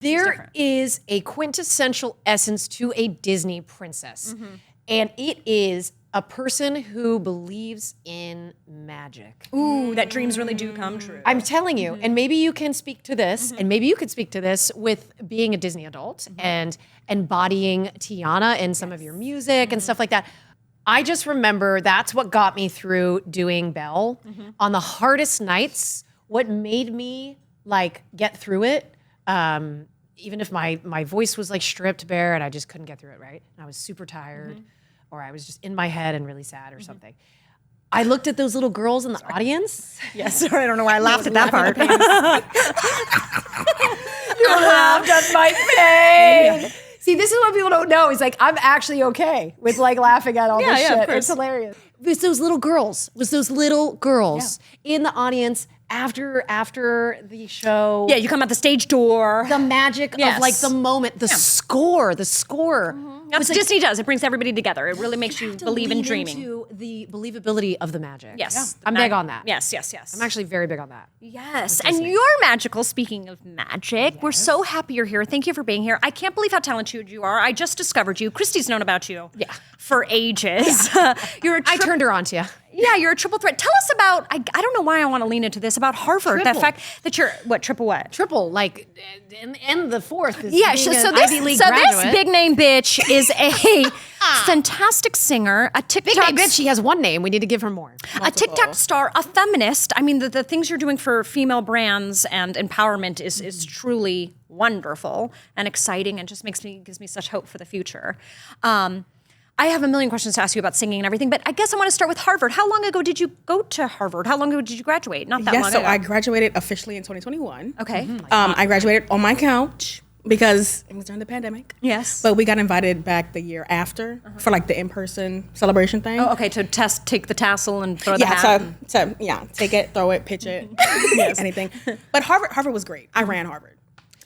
There is a quintessential essence to a Disney princess. And it is a person who believes in magic. Ooh, that dreams really do come true. I'm telling you, and maybe you can speak to this, and maybe you could speak to this with being a Disney adult and embodying Tiana in some of your music and stuff like that. I just remember that's what got me through doing Belle. On the hardest nights, what made me like get through it, even if my voice was like stripped bare and I just couldn't get through it, right? And I was super tired, or I was just in my head and really sad or something. I looked at those little girls in the audience. Yes, sorry, I don't know why I laughed at that part. You laughed at my pain. See, this is what people don't know. Is like, I'm actually okay with like laughing at all this shit. Of course. It's hilarious. It was those little girls. In the audience after the show. Yeah, you come out the stage door. The magic of like the moment, the score. That's what Disney does. It brings everybody together. It really makes you believe in dreaming. Into the believability of the magic. Yes. I'm big on that. Yes. I'm actually very big on that. Yes, and you're magical. Speaking of magic, we're so happy you're here. Thank you for being here. I can't believe how talented you are. I just discovered you. Christy's known about you for ages. I turned her on to you. Yeah, you're a triple threat. Tell us about, I don't know why I want to lean into this, about Harvard. Triple. The fact that you're, triple what? Triple, like, and the fourth is Yeah, being so an this Ivy League graduate. big name bitch is a fantastic singer, a TikTok... Big name bitch, she has one name. We need to give her more. A TikTok star, a feminist. I mean, the things you're doing for female brands and empowerment is truly wonderful and exciting and just gives me such hope for the future. I have a million questions to ask you about singing and everything, but I guess I want to start with Harvard. How long ago did you go to Harvard? How long ago did you graduate? Not that long ago. So I graduated officially in 2021. Okay. I graduated on my couch because it was during the pandemic. Yes. But we got invited back the year after for like the in-person celebration thing. Oh, okay, to take the tassel and throw the hat. Take it, throw it, pitch it, anything. But Harvard was great. I ran Harvard.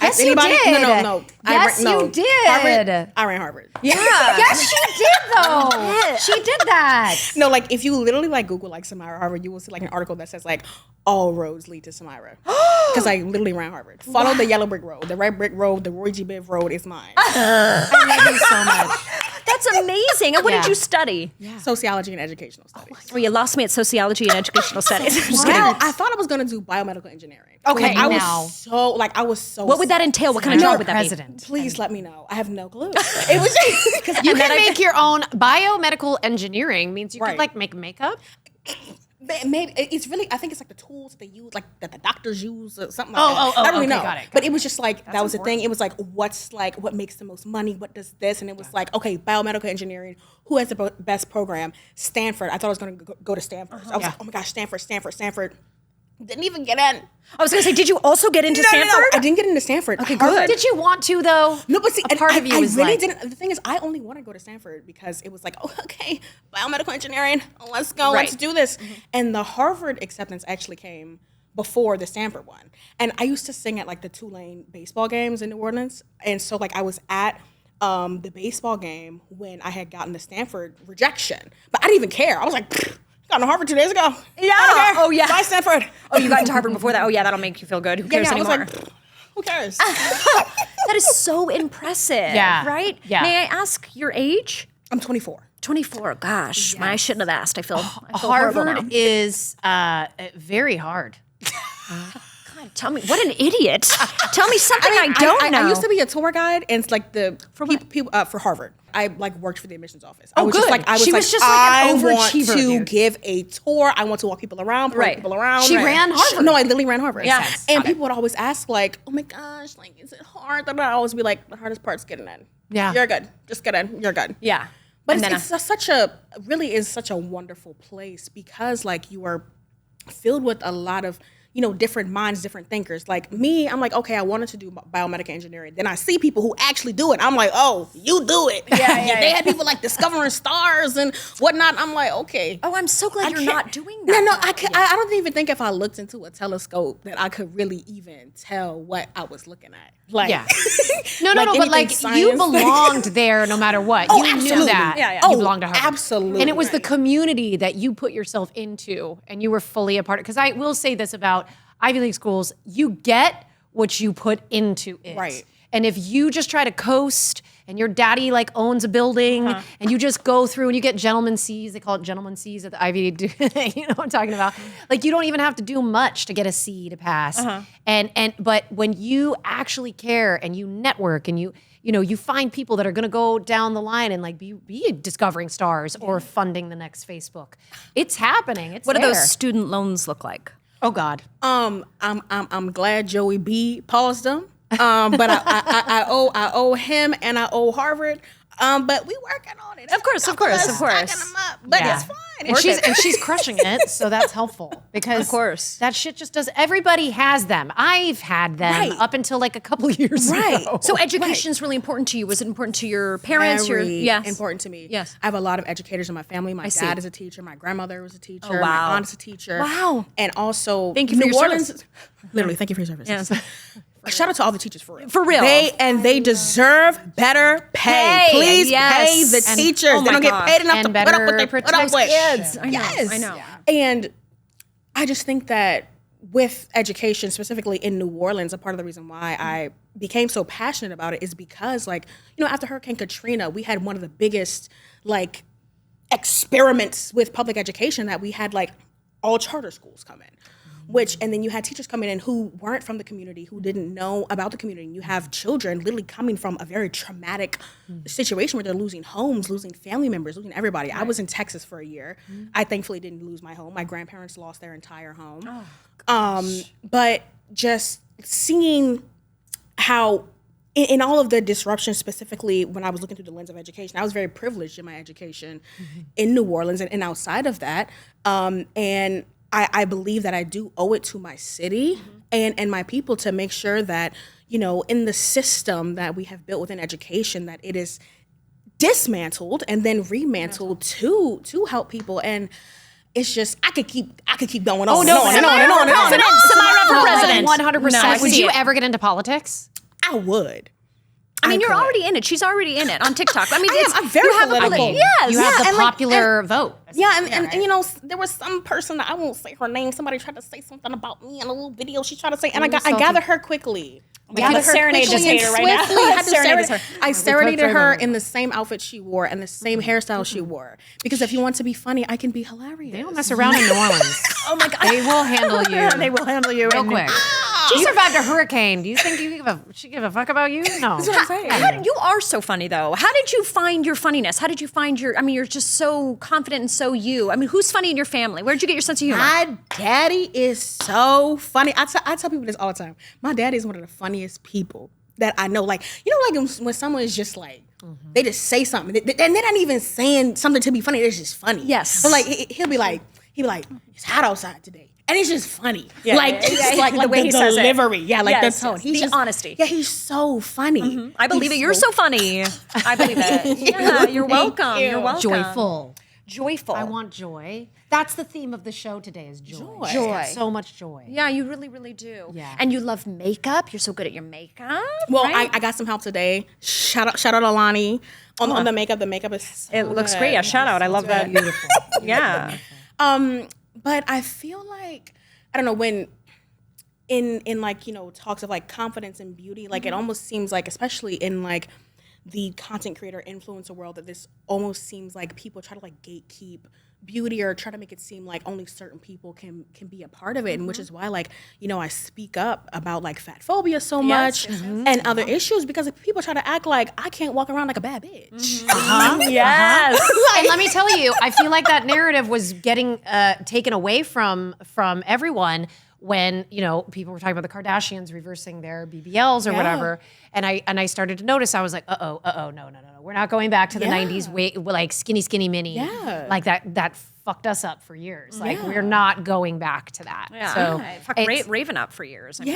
Yes, you did. No. Yes, you did. Harvard, I ran Harvard. Yeah. Yes, she did, though. She did that. No, like, if you literally, like, Google, like, Samira Harvard, you will see, like, an article that says, like, all roads lead to Samira. Because I literally ran Harvard. Follow the yellow brick road. The red brick road, the Roy G. Biv road is mine. I love you so much. That's amazing. And what did you study? Sociology and educational studies. Well, you lost me at sociology and educational studies. I'm just Well, kidding. I thought I was going to do biomedical engineering. Okay, I now. was so What would that entail? What kind of job would that president. Please let me know. I have no clue. It was just, You can make your own biomedical engineering means you Right. can like make makeup. maybe it's really, I think it's like the tools that they use, like that the doctors use or something like that. I don't really okay, know. got it. But it was just like, that was the thing. It was like, what makes the most money? What does this? And it was like, okay, biomedical engineering, who has the best program? Stanford. I thought I was going to go to Stanford. So I was like, oh my gosh, Stanford. Didn't even get in. I was going to say, did you also get into Stanford? No, I didn't get into Stanford. Okay, good. Did you want to though? No, but see, a part of you I was really like, didn't. The thing is, I only wanted to go to Stanford because it was like, oh, okay, biomedical engineering, let's go, let's do this. And the Harvard acceptance actually came before the Stanford one. And I used to sing at like the Tulane baseball games in New Orleans. And so like I was at the baseball game when I had gotten the Stanford rejection. But I didn't even care. I was like, got into Harvard 2 days ago. Yeah. Oh, yeah. Bye, Stanford. Oh, you got into Harvard before that? Oh, yeah, that'll make you feel good. Who cares anymore? I was like, who cares? That is so impressive. Yeah. Right? Yeah. May I ask your age? I'm 24. 24. Gosh, I shouldn't have asked. I feel horrible now. Harvard is very hard. God, tell me, what an idiot. Tell me something I don't know. I used to be a tour guide, and it's like for Harvard. I like worked for the admissions office. I was just like, She was just like an overachiever, I want to dude. give a tour. I want to walk people around, point people around. She ran Harvard. No, I literally ran Harvard. Yeah. And people would always ask like, oh my gosh, like, is it hard? And I always be like, the hardest part's getting in. Yeah. You're good. Just get in. You're good. Yeah. But And it's then such a wonderful place because like you are filled with a lot of, different minds, different thinkers. Like me, I'm like, okay, I wanted to do biomedical engineering. Then I see people who actually do it. I'm like, oh, you do it. Yeah. They had people like discovering stars and whatnot. I'm like, okay. Oh, I'm so glad you're not doing that. No, I don't even think if I looked into a telescope that I could really even tell what I was looking at. Like, Yeah. No, but anything like science. you belonged there no matter what. Oh, You knew absolutely. that. Yeah. You belonged to Harvard. Absolutely. And it was the community that you put yourself into and you were fully a part of. Because I will say this about Ivy League schools, you get what you put into it. Right. And if you just try to coast and your daddy like owns a building and you just go through and you get gentleman C's, they call it gentleman C's at the Ivy, you know what I'm talking about? Like you don't even have to do much to get a C to pass. But when you actually care and you network and you find people that are going to go down the line and like be discovering stars or funding the next Facebook. It's happening. It's What there. do those student loans look like? Oh God. I'm glad Joey B paused them. But I owe him and I owe Harvard. But we working on it. Of course. Stacking them up, but it's fine. And she's crushing it, so that's helpful because Of course. that shit just does. Everybody has them. I've had them up until like a couple years ago. So education is really important to you. Was it important to your parents? Very important to me. Yes. I have a lot of educators in my family. My dad is a teacher. My grandmother was a teacher. wow. My aunt is a teacher. Wow. And also, Thank you for New your Orleans. service. Literally, thank you for your service. Yes. Shout out to all the teachers for real. For real. They deserve better pay. Pay, Please yes. pay the And- teachers. oh they my don't get gosh. paid enough And to put up better with they put up protect with. kids. I know. Yes. I know. And I just think that with education, specifically in New Orleans, a part of the reason why I became so passionate about it is because, like, after Hurricane Katrina, we had one of the biggest, like, experiments with public education that we had, like, all charter schools come in. And then you had teachers coming in who weren't from the community, who didn't know about the community. And you have children literally coming from a very traumatic situation where they're losing homes, losing family members, losing everybody. Right. I was in Texas for a year. I thankfully didn't lose my home. My grandparents lost their entire home. But just seeing how in all of the disruption, specifically when I was looking through the lens of education, I was very privileged in my education in New Orleans and outside of that. And I believe that I do owe it to my city and my people to make sure that, in the system that we have built within education, that it is dismantled and then remantled to help people. And it's just I could keep going on. Samira for president. 100%. No, I Would see you it. ever get into politics? I would. I mean, you're could. already in it. She's already in it on TikTok. I mean, I'm very you have political. Yes. You have the and, like, popular vote. Yeah, and there was some person that I won't say her name. Somebody tried to say something about me in a little video. She tried to say, and I gathered her quickly. Let's serenade this hater right now. I serenaded her in the same outfit she wore and the same hairstyle she wore. Because if you want to be funny, I can be hilarious. They don't mess around in New Orleans. Oh my God. They will handle you. They will handle you real quick. She survived a hurricane. Do you think she give a fuck about you? No. That's what I'm saying. You are so funny though. How did you find your funniness? How did you find you're just so confident and so you. I mean, who's funny in your family? Where did you get your sense of humor? My daddy is so funny. I tell people this all the time. My daddy is one of the funniest people that I know. Like, when someone is just like, they just say something, and they're not even saying something to be funny. It's just funny. Yes. But like, he'll be like, it's hot outside today. And it's just funny. Yeah, like the way he says it. delivery. Yeah, like Yes, the tone. yes. He's The just, honesty. Yeah, he's so funny. I believe it. You're so funny. I believe it. Yeah, you're welcome. You're welcome. Joyful. I want joy. That's the theme of the show today is joy. Joy. So much joy. Yeah, you really, really do. Yeah. And you love makeup. You're so good at your makeup. Well, right? I got some help today. Shout out Alani on the makeup. The makeup is so It looks good. great. Yeah, shout out. I love that. Beautiful. Yeah. But I feel like, I don't know, when in like, talks of like confidence and beauty, like it almost seems like, especially in like the content creator influencer world, that this almost seems like people try to like gatekeep beauty or try to make it seem like only certain people can be a part of it. And which is why, like, I speak up about like fat phobia so much and other issues, because if people try to act like I can't walk around like a bad bitch. Yes. And let me tell you, I feel like that narrative was getting taken away from everyone when, people were talking about the Kardashians reversing their BBLs or whatever. And I started to notice, I was like, no. We're not going back to the 90s way, like skinny mini. Yeah. Like that fucked us up for years. Like we're not going back to that. Yeah. So Fucked Raven up for years. I mean,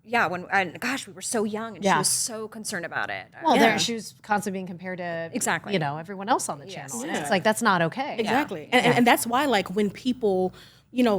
Yeah. we were so young and she was so concerned about it. Well, she was constantly being compared to Exactly. everyone else on the channel. And it's like, that's not okay. Exactly. And that's why, like, when people,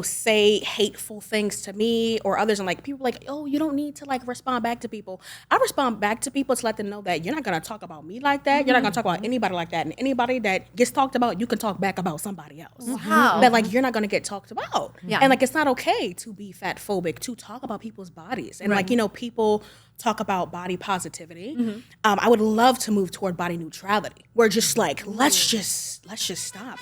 say hateful things to me or others, and like people are like, oh, you don't need to like respond back to people. I respond back to people to let them know that you're not gonna talk about me like that. You're not gonna talk about anybody like that. And anybody that gets talked about, you can talk back about somebody else. Wow. That like you're not gonna get talked about. Yeah. And like it's not okay to be fat phobic, to talk about people's bodies. And like, people talk about body positivity. I would love to move toward body neutrality. We're just like, let's just stop.